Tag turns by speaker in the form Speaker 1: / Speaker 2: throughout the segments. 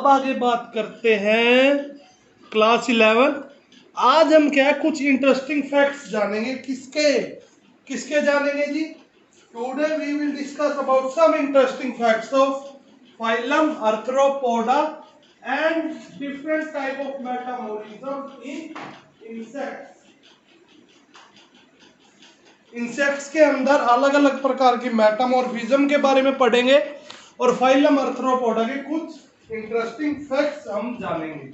Speaker 1: अब आगे बात करते हैं क्लास 11। आज हम क्या कुछ इंटरेस्टिंग फैक्ट्स जानेंगे। किसके किसके जानेंगे जी? Today we will discuss about some interesting facts of phylum Arthropoda and different type of metamorphism in insects. Insects के अंदर अलग अलग प्रकार की मेटामॉर्फिज्म के बारे में पढ़ेंगे और फाइलम आर्थ्रोपोडा के कुछ इंटरेस्टिंग फैक्ट्स हम जानेंगे।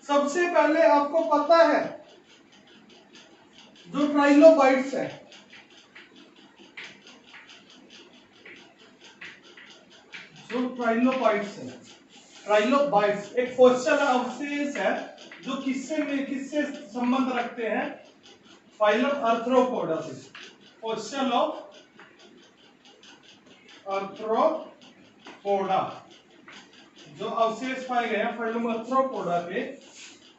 Speaker 1: सबसे पहले आपको पता है जो ट्राइलोबाइट्स है, ट्राइलोबाइट्स एक फॉसिल अवशेष है जो किससे संबंध रखते हैं? फाइलम आर्थ्रोपोडा से। फॉसिल ऑफ आर्थ्रोपोडा जो अवशेष पाए गए हैं फाइलम आर्थ्रोपोडा के,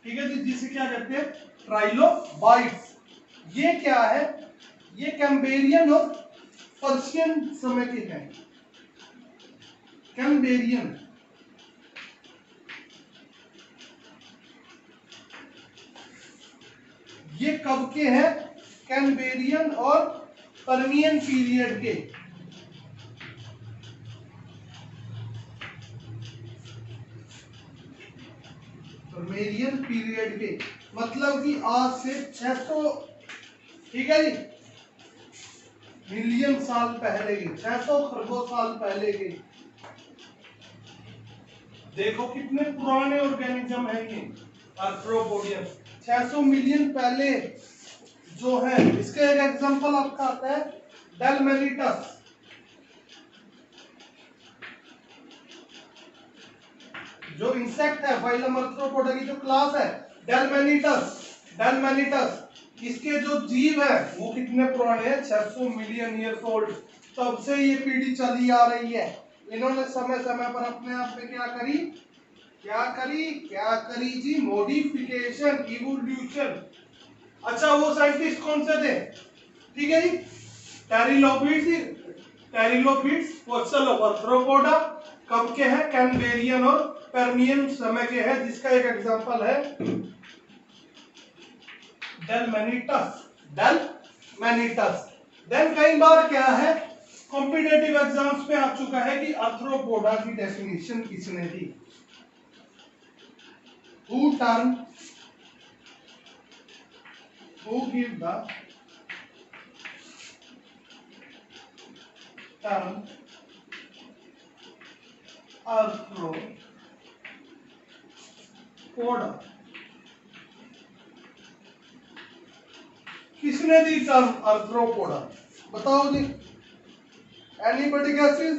Speaker 1: ठीक है जी, जिसे क्या कहते हैं? ट्राइलोबाइट्स। ये क्या है? ये कैम्ब्रियन और पर्शियन समय के हैं। कैम्ब्रियन, ये कब के हैं? कैम्ब्रियन और पर्मियन पीरियड के। पर्मियन पीरियड के मतलब कि आज से 600, ठीक है जी, मिलियन साल पहले के, 600 खरबों साल पहले के। देखो कितने पुराने ऑर्गेनिज्म है ये आर्थ्रोपोडियम। 600 मिलियन पहले जो है, इसका एक एग्जांपल आपका आता है डेलमेनिटस। जो इंसेक्ट है फाइलम आर्थ्रोपोडा की जो क्लास है डेलमेनिटस, इसके जो जीव है वो कितने पुराने हैं? 600 मिलियन ईयर्स ओल्ड। तब से ये पीढ़ी चली आ रही है। इन्होंने समय समय पर अपने आप पे क्या करी जी? Modification, evolution. अच्छा, वो साइंटिस्ट कौन से थे? ठीक है जी, टेरिलोफिट्स फॉसिल ऑफ आर्थ्रोपोडा कब के हैं? कैम्ब्रियन और पर्मियन समय के हैं, जिसका एक एग्जांपल है डेलमेनिटस। देन कई बार क्या है कॉम्पिटिटिव एग्जाम्स में आ चुका है कि आर्थ्रोपोडा की डेफिनेशन किसने दी? Who give the term Arthropoda? किसने दी टर्म आर्थ्रोपोडा? बताओ जी, anybody guesses?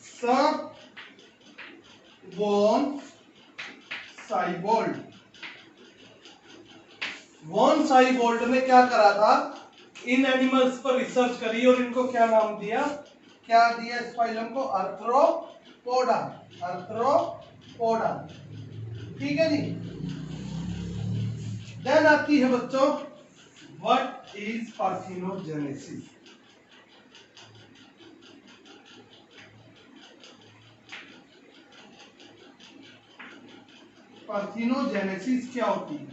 Speaker 1: Sir von Siebold. Von Siebold ने क्या करा था? इन एनिमल्स पर रिसर्च करी और इनको क्या नाम दिया? क्या दिया इस फाइलम को? आर्थ्रोपोडा। ठीक है जी। देन आती है बच्चों, व्हाट इज पार्थिनोजेनेसिस? पार्थिनोजेनेसिस क्या होती है?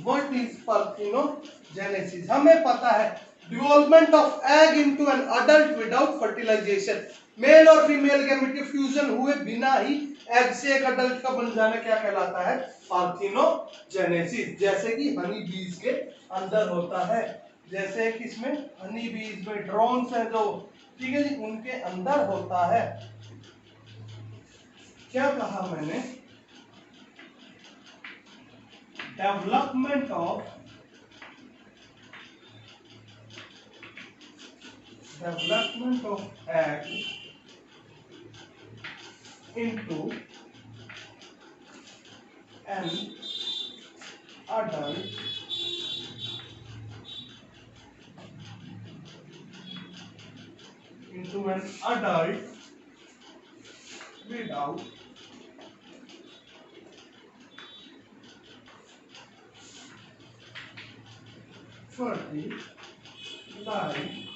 Speaker 1: What is parthenogenesis? हमें पता है development of egg into an adult without fertilization. Male और फीमेल गैमेट फ्यूजन हुए बिना ही एग से एक अडल्ट का बन जाना क्या कहलाता है? पार्थिनोजेनेसिस। जैसे कि हनी बीज के अंदर होता है, जैसे किसमें? हनी बीज में ड्रोन्स है जो, ठीक है जी, उनके अंदर होता है। क्या कहा मैंने? Development of egg into an adult without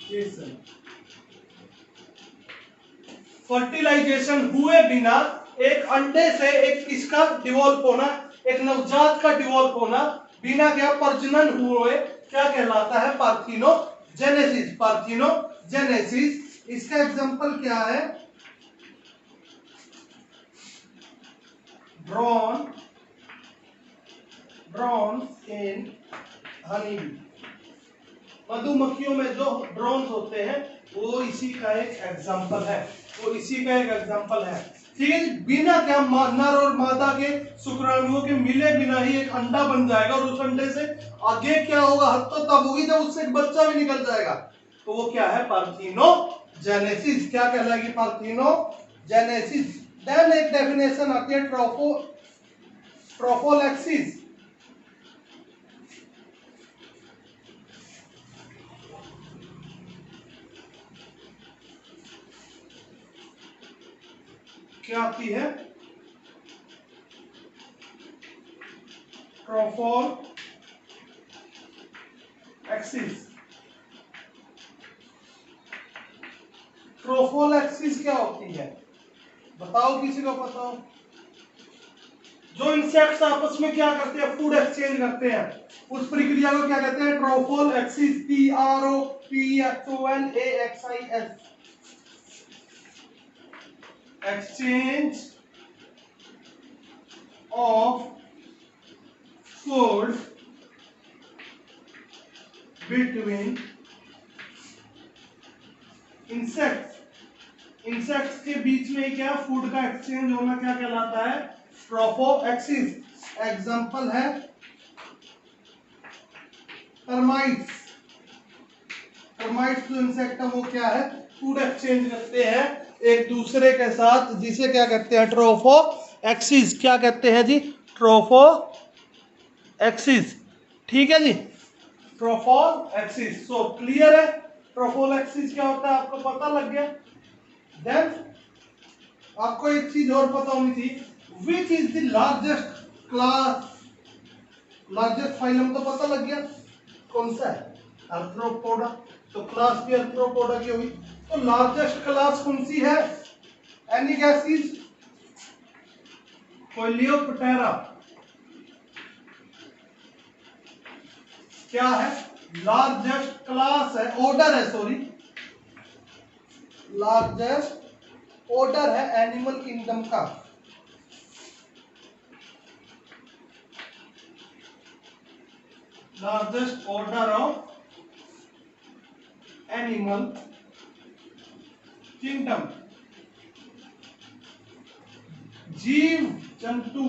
Speaker 1: fertilization। Fertilization हुए बिना एक अंडे से एक किसका डिवॉल्व होना, एक नवजात का डिवॉल्व होना बिना क्या प्रजनन हुए क्या कहलाता है? पार्थिनोजेनेसिस। पार्थिनोजेनेसिस। इसका एग्जांपल क्या है? ड्रोन्स इन हनी बी। मधुमक्खियों में जो ड्रोन्स होते हैं वो इसी का एक एग्जांपल है, ठीक है जी। बिना क्या नर और मादा के शुक्राणुओं के मिले बिना ही एक अंडा बन जाएगा और उस अंडे से आगे क्या होगा? हद तो तब होगी जब उससे एक बच्चा भी निकल जाएगा। तो वो क्या है? पार्थिनोजेनेसिस। क्या कहलाएगी? पार्थिनोजेनेसिस। देन एक डेफिनेशन आती है ट्रोफोलैक्सिस। क्या आती है? ट्रोफोलैक्सिस। ट्रोफोलैक्सिस क्या होती है? बताओ, किसी को पता हो? जो इंसेक्ट्स आपस में क्या करते हैं? फूड एक्सचेंज करते हैं, उस प्रक्रिया को क्या कहते हैं? ट्रोफोलैक्सिस। TROPHOLAXIS। Exchange of food between insects के बीच में क्या फूड का एक्सचेंज होना क्या कहलाता है? ट्रोफोलैक्सिस। एग्जांपल है टर्माइट्स। टर्माइट्स जो इंसेक्ट है वो क्या है? फूड एक्सचेंज करते हैं एक दूसरे के साथ, जिसे क्या कहते हैं? ट्रोफोलैक्सिस। क्या कहते हैं जी? ट्रोफोलैक्सिस। ठीक है जी, ट्रोफोलैक्सिस। सो क्लियर है ट्रोफोलैक्सिस क्या होता है? आपको पता लग गया। देन आपको एक चीज और पता होनी थी, which is the largest class? Largest phylum तो पता लग गया कौन सा है? आर्थ्रोपोडा। तो क्लास भी आर्थ्रोपोडा की होगी। तो लार्जेस्ट क्लास कौन सी है? Any gases? कोलियोप्टेरा। क्या है? लार्जेस्ट क्लास है, ऑर्डर है, सॉरी, लार्जेस्ट ऑर्डर है एनिमल किंगडम का। Largest order of animal kingdom. जीव जंतु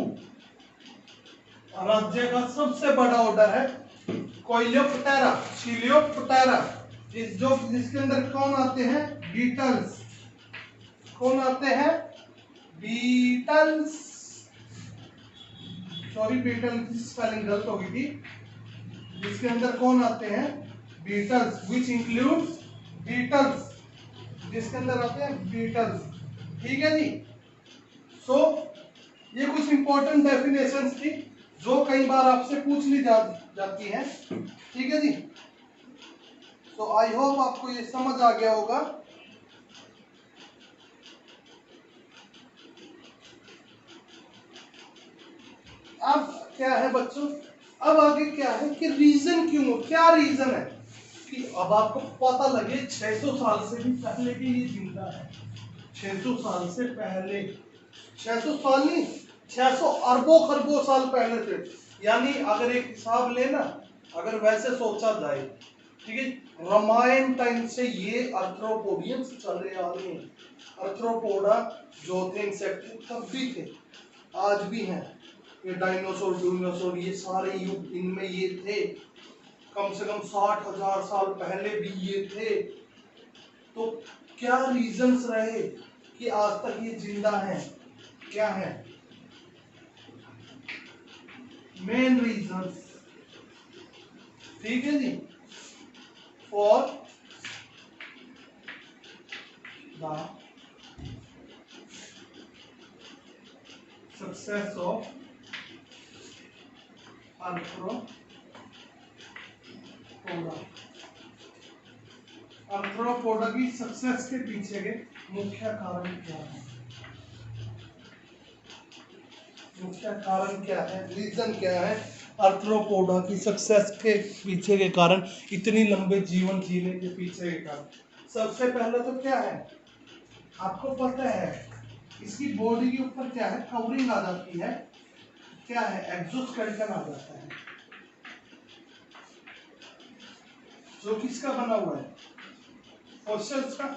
Speaker 1: राज्य का सबसे बड़ा ऑर्डर है कोलियोप्टेरा, चिलियोप्टेरा। जिसके अंदर कौन आते हैं? बीटल्स। कौन आते हैं? बीटल्स। सॉरी, बीटल की स्पेलिंग गलत हो गई थी। जिसके अंदर कौन आते हैं? बीटल्स। Which includes beetles. जिसके अंदर आते हैं बीटल्स। ठीक है जी। सो ये कुछ इंपॉर्टेंट डेफिनेशंस थी जो कई बार आपसे पूछ ली जाती हैं। ठीक है जी। सो आई होप आपको ये समझ आ गया होगा। अब क्या है बच्चों? अब आगे क्या है कि रीजन क्यों, क्या रीजन है कि अब आपको पता लगे 600 साल से भी पहले की ये जिंदा है। 600 साल से पहले, 600 साल नहीं, 600 अरबों खरबों साल पहले से। यानी अगर एक हिसाब लेना, अगर वैसे सोचा जाए, ठीक है, रामायण टाइम से ये आर्थ्रोपोडियंस चले आ रहे हैं। आर्थ्रोपोडा जो थे इंसेक्ट तब भी थे, आज भी हैं। ये डायनासोर ये सारे युग इनमें ये थे। कम से कम 60,000 साल पहले भी ये थे। तो क्या रीजंस रहे कि आज तक ये जिंदा हैं? क्या है मेन रीजंस? ठीक है जी। For the success of Arthropoda की सक्सेस के पीछे के मुख्य कारण क्या है? मुख्य कारण क्या है, रीजन क्या है आर्थ्रोपोडा की सक्सेस के पीछे के कारण, इतनी लंबे जीवन जीने के पीछे के कारण? सबसे पहले तो क्या है, आपको पता है इसकी बॉडी के ऊपर क्या है, कवरिंग आ जाती है, क्या है, एक्सोस्केलेटन आ जाता है, जो किसका बना हुआ है, फॉसिल्स का,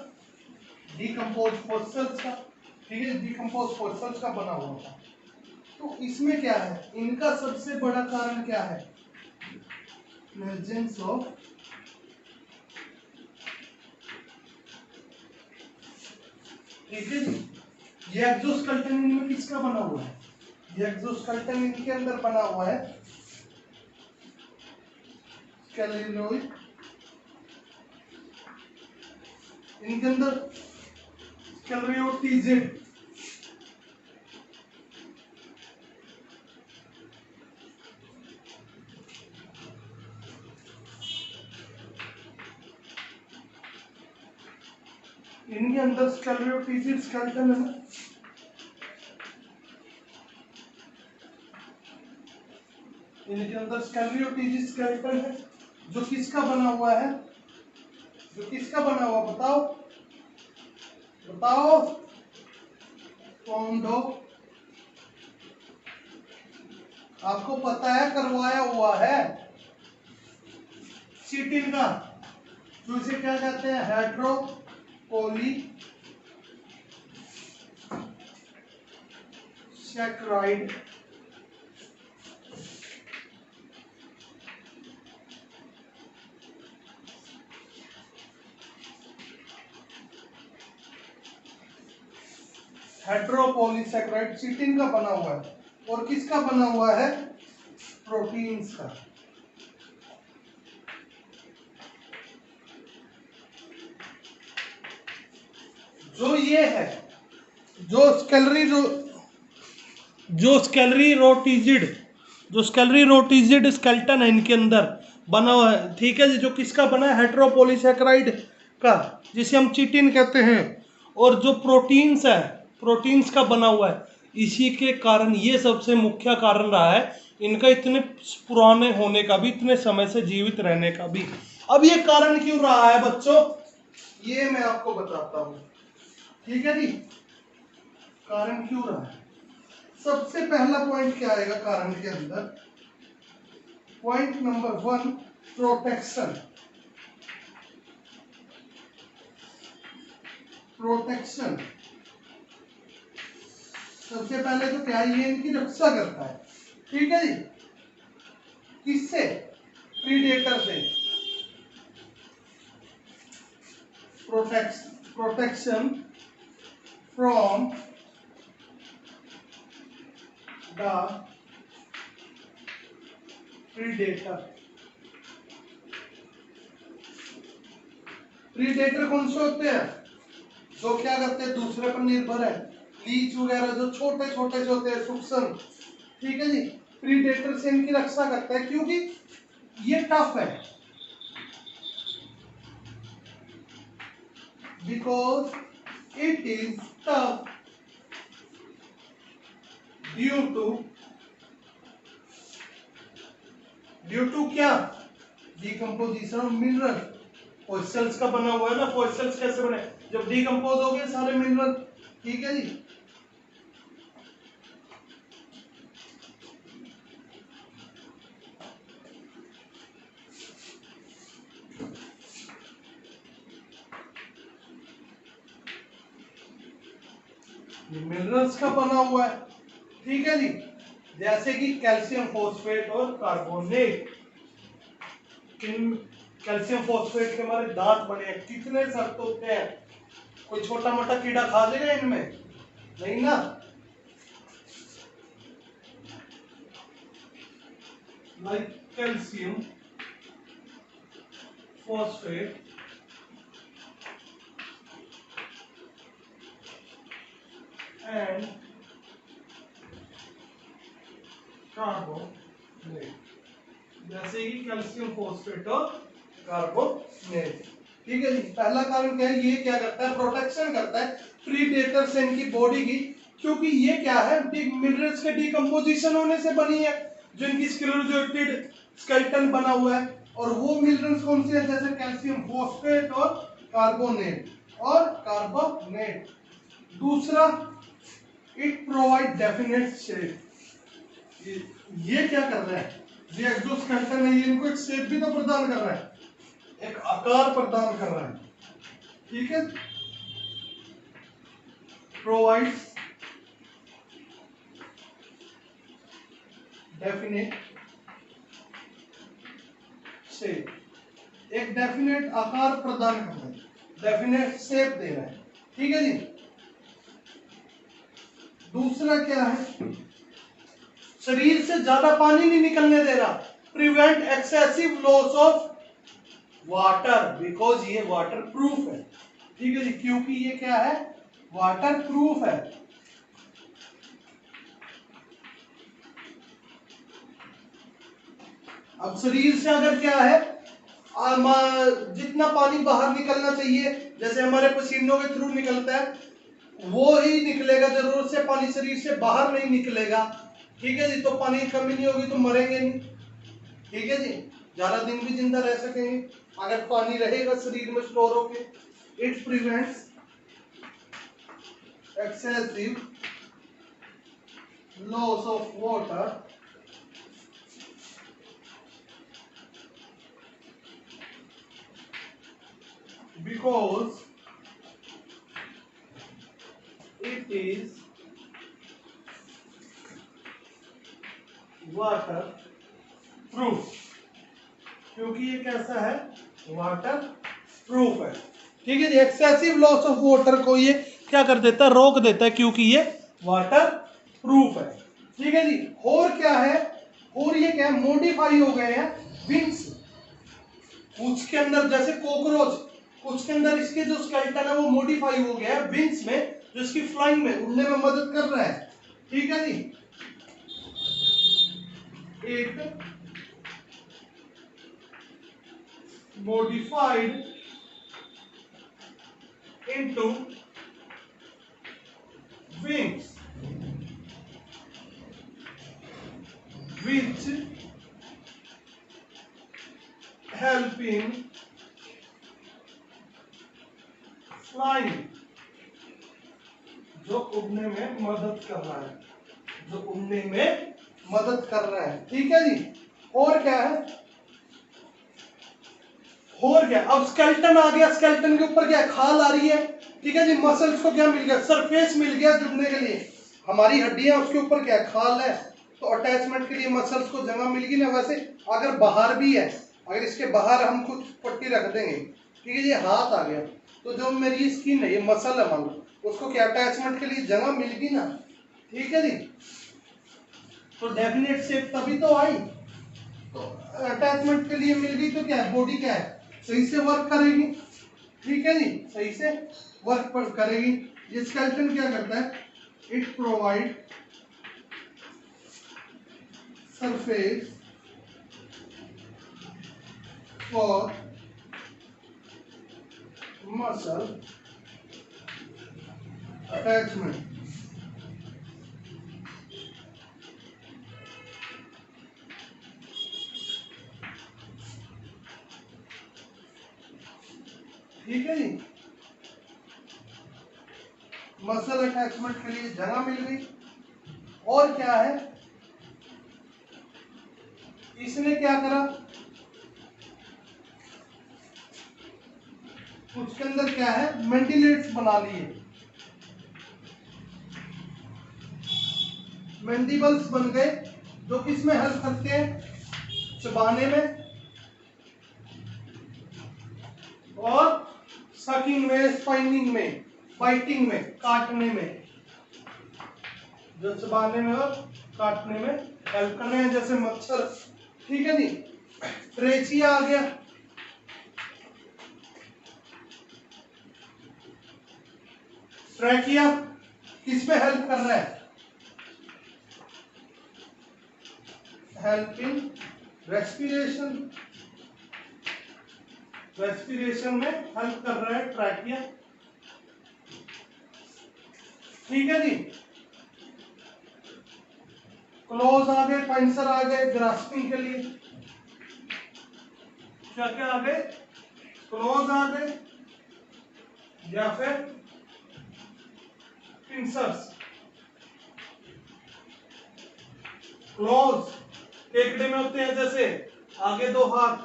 Speaker 1: डिकम्पोज फॉसिल्स का, ठीक है, डिकम्पोज फॉसिल्स का बना हुआ था। तो इसमें क्या है, इनका सबसे बड़ा कारण क्या है, प्रेजेंस ऑफ ठीक है जी, ये एक्सोस्केलेटन इनमें किसका बना हुआ है, ये एक्सोस्केलेटन इनके अंदर बना हुआ है स्केलेटोइड, इनके अंदर स्क्लेरोटिजिड, इनके अंदर स्क्लेरोटिजिड स्केलेटन है ना, इनके अंदर स्क्लेरोटिजिड स्केलेटन है, जो किसका बना हुआ है, जो किसका बना हुआ, बताओ बताओ, कौन, आपको पता है करवाया हुआ है चिटिन का, तो इसे क्या कहते हैं, हेट्रोपोलीसैकेराइड, हेट्रोपोलीसैकेराइड चिटिन का बना हुआ है, और किसका बना हुआ है, प्रोटीन्स का। जो ये है, जो स्केलरीरोटिजिड स्केलेटन है इनके अंदर बना हुआ है, ठीक है जी, जो किसका बना है, हेट्रोपोलीसैकेराइड का, जिसे हम चिटिन कहते हैं, और जो प्रोटीन्स का बना हुआ है, इसी के कारण ये सबसे मुख्य कारण रहा है इनका इतने पुराने होने का भी, इतने समय से जीवित रहने का भी। अब ये कारण क्यों रहा है बच्चों, ये मैं आपको बताता हूं, ठीक है जी, कारण क्यों रहा है। सबसे पहला पॉइंट क्या आएगा कारण के अंदर, पॉइंट नंबर 1, प्रोटेक्शन। सबसे पहले तो क्या, ये इनकी रक्षा करता है, ठीक है जी, किससे, प्रीडेटर से, protection from the predator. Predator कौन से होते हैं, जो क्या करते हैं, दूसरे पर निर्भर है, लीच वगैरह जो छोटे छोटे से होते हैं, सूक्ष्म, ठीक है जी, प्रीडेटर से इनकी रक्षा करता है, क्योंकि ये टफ है, because it is tough due to क्या, डिकम्पोजिशन ऑफ मिनरल, फॉसिल्स का बना हुआ है ना, फॉसिल्स कैसे बने, जब डिकम्पोज हो गए सारे मिनरल, ठीक है जी। मिनरल्स का बना हुआ है, ठीक है जी, जैसे कि कैल्शियम फॉस्फेट और कार्बोनेट, कैल्शियम फॉस्फेट के हमारे दांत बने हैं, कितने सख्त होते हैं, कोई छोटा मोटा कीड़ा खा जाएगा इनमें, नहीं ना, like calcium phosphate and carbonate, जैसे कि कैल्शियम फॉस्फेट और कार्बोनेट, ठीक है जी। पहला कारण क्या है, ये क्या करता है, प्रोटेक्शन करता है, प्रीडेटर्स इनकी बॉडी की, क्योंकि ये क्या है, मिनरल्स के डिकम्पोजिशन होने से बनी है, जो इनकी स्क्लेरोजेटेड स्केलेटन बना हुआ है। और वो मिनरल्स कौन से हैं, जैसे कैल्शियम फॉस्फेट और कार्बोनेट। दूसरा, इट प्रोवाइड डेफिनेट शेप। ये क्या कर रहा है, ये एक्सोस्केलेटन है, ये इनको एक शेप भी तो प्रदान कर रहा है, एक आकार प्रदान कर रहा है, ठीक है। प्रोवाइड्स डेफिनेट शेप, एक डेफिनेट आकार प्रदान कर रहा है, डेफिनेट शेप दे रहा है, ठीक है जी। दूसरा क्या है, शरीर से ज्यादा पानी नहीं निकलने दे रहा, prevent excessive loss of water, because ये वाटर प्रूफ है, ठीक है जी, क्योंकि ये क्या है, वाटर प्रूफ है। अब शरीर से अगर क्या है, जितना पानी बाहर निकलना चाहिए, जैसे हमारे पसीनों के थ्रू निकलता है, वो ही निकलेगा, जरूरत से पानी शरीर से बाहर नहीं निकलेगा, ठीक है जी। तो पानी की कमी नहीं होगी तो मरेंगे नहीं, ठीक है जी, ज्यादा दिन भी जिंदा रह सकेंगे अगर पानी रहेगा शरीर में स्टोर होके। It prevents excessive loss of water because it is water proof, क्योंकि ये कैसा है, वाटर प्रूफ है, ठीक है जी। एक्सेसिव लॉस ऑफ वाटर को ये क्या कर देता है, रोक देता है, क्योंकि ये वाटर प्रूफ है, ठीक है जी। और क्या है, और ये क्या है, मॉडिफाई हो गए हैं विंग्स, कुछ के अंदर जैसे कॉकरोच, कुछ के अंदर इसके जो स्केलेटन है वो मॉडिफाई हो गया है विंग्स में, जो इसकी फ्लाइंग में, उड़ने में मदद कर रहा है, ठीक है जी। एक modified into wings which help in flying, जो उड़ने में मदद कर रहा है, जो उड़ने में मदद कर रहा है, ठीक है जी। और क्या है, और क्या, अब स्केलेटन आ गया, स्केलेटन के ऊपर क्या है, खाल आ रही है, ठीक है जी। मसल्स को क्या मिल गया, सरफेस मिल गया जुड़ने के लिए, हमारी हड्डियां, उसके ऊपर क्या है, खाल है, तो अटैचमेंट के लिए मसल्स को जगह मिल गई ना। वैसे अगर बाहर भी है, अगर इसके बाहर हम कुछ पट्टी रख देंगे, ठीक है जी, हाथ आ गया, तो जो मेरी स्किन है, ये मसल है मान लो, उसको क्या अटैचमेंट के लिए जगह मिल गई ना, ठीक है जी। तो डेफिनेट शेप तभी तो आई, तो अटैचमेंट के लिए मिल गई, तो क्या है, बॉडी क्या है, सही से वर्क करेगी, ठीक है जी, सही से वर्क करेगी। ये स्केलेटन क्या करता है, it provide surface for muscle attachment, ठीक है जी। मसल अटैचमेंट के लिए जगह मिल गई। और क्या है, इसने क्या करा, कुछ के अंदर क्या है, मेंडिलेट्स बना लिए, मैंडिबल्स बन गए, जो किसमें हेल्प करते हैं, चबाने में और सकिंग में, स्पाइनिंग में, बाइटिंग में, काटने में, जो चबाने में और काटने में हेल्प कर रहे हैं, जैसे मच्छर, ठीक है जी। ट्रेचिया आ गया, ट्रैकिया किस में हेल्प कर रहा है, हेल्प इन रेस्पिरेशन, रेस्पिरेशन में हेल्प कर रहा है ट्रैकिया। ठीक है जी। क्लोज आ गए, पिंसर आ गए ग्रास्पिंग के लिए। क्या क्या आ गए? क्लोज आ गए या फिर पिंसर्स। क्लोज केकड़े में होते हैं, जैसे आगे दो हाथ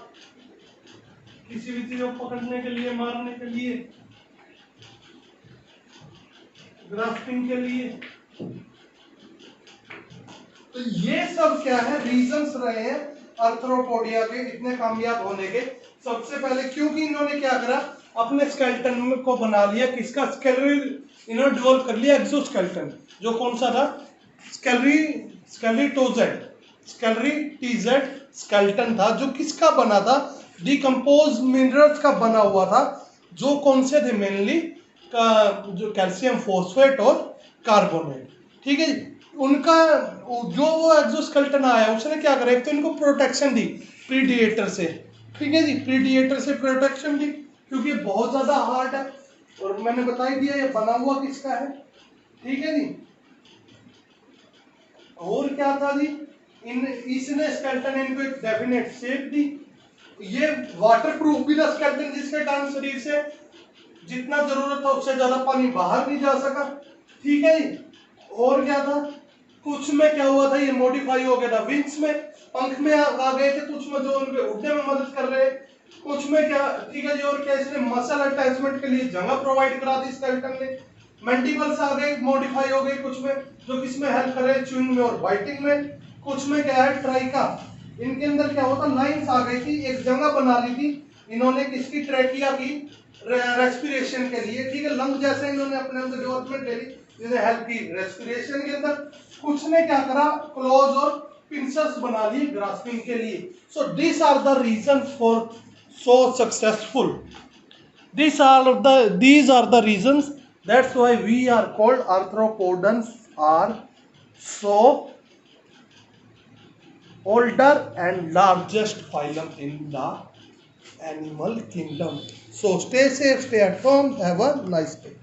Speaker 1: किसी भी चीज को पकड़ने के लिए, मारने के लिए, ग्रास्पिंग के लिए। तो ये सब क्या है, रीजंस रहे हैं आर्थ्रोपोडिया के इतने कामयाब होने के। सबसे पहले क्योंकि इन्होंने क्या करा, अपने स्केलेटन को बना लिया, किसका इन्होंने डेवलप कर लिया एक्सोस्केलेटन, जो कौन सा था, स्केलेटन था, जो किसका बना था, डिकम्पोज मिनरल्स का बना हुआ था, जो कौन से थे मेनली जो कैल्शियम फॉस्फेट और कार्बोनेट। ठीक है जी। उनका जो वो एक्सोस्केलेटन आया उसने क्या करा, एक तो इनको प्रोटेक्शन दी प्रीडिएटर से। ठीक है जी, प्रीडिएटर से प्रोटेक्शन दी क्योंकि बहुत ज्यादा हार्ड है, और मैंने बता ही दिया ये बना हुआ किसका है। ठीक है जी। और क्या था जी, इसने स्केलेटन इनको एक डेफिनेट शेप दी। ये वाटर प्रूफ भी था स्केलेटन, जिसके कारण शरीर से जितना जरूरत था उससे ज्यादा पानी बाहर नहीं जा सका। ठीक है जी। और क्या था, कुछ में क्या हुआ था, ये मॉडिफाई हो गया था, विंग्स में पंख में आ गए थे, कुछ में जो उनके उड़ने में मदद कर रहे, कुछ में क्या। ठीक है जी। और क्या, इसने मसल अटैचमेंट के लिए जगह प्रोवाइड करा दी स्केलेटन ने। मैंडिबल्स आ गए, मॉडिफाई हो गए कुछ में, जो किसमें हेल्प कर रहे, च्यूइंग में और बाइटिंग में। कुछ में क्या है, ट्राइका, इनके अंदर क्या होता, लाइंस आ गई थी, एक जगह बना ली थी इन्होंने किसकी, ट्रैकिया की, रेस्पिरेशन के लिए। ठीक है, लंग जैसे इन्होंने अपने अंदर डेवलपमेंट ले ली, जिन्हें हेल्प की रेस्पिरेशन के अंदर। कुछ ने क्या करा, क्लोज और पिंसर्स बना लिए ग्रास्पिंग के लिए। So this are the reason for so successful, these are the reasons, that's why we are called arthropods are so older and largest phylum in the animal kingdom. So stay safe, stay at home, have a nice day.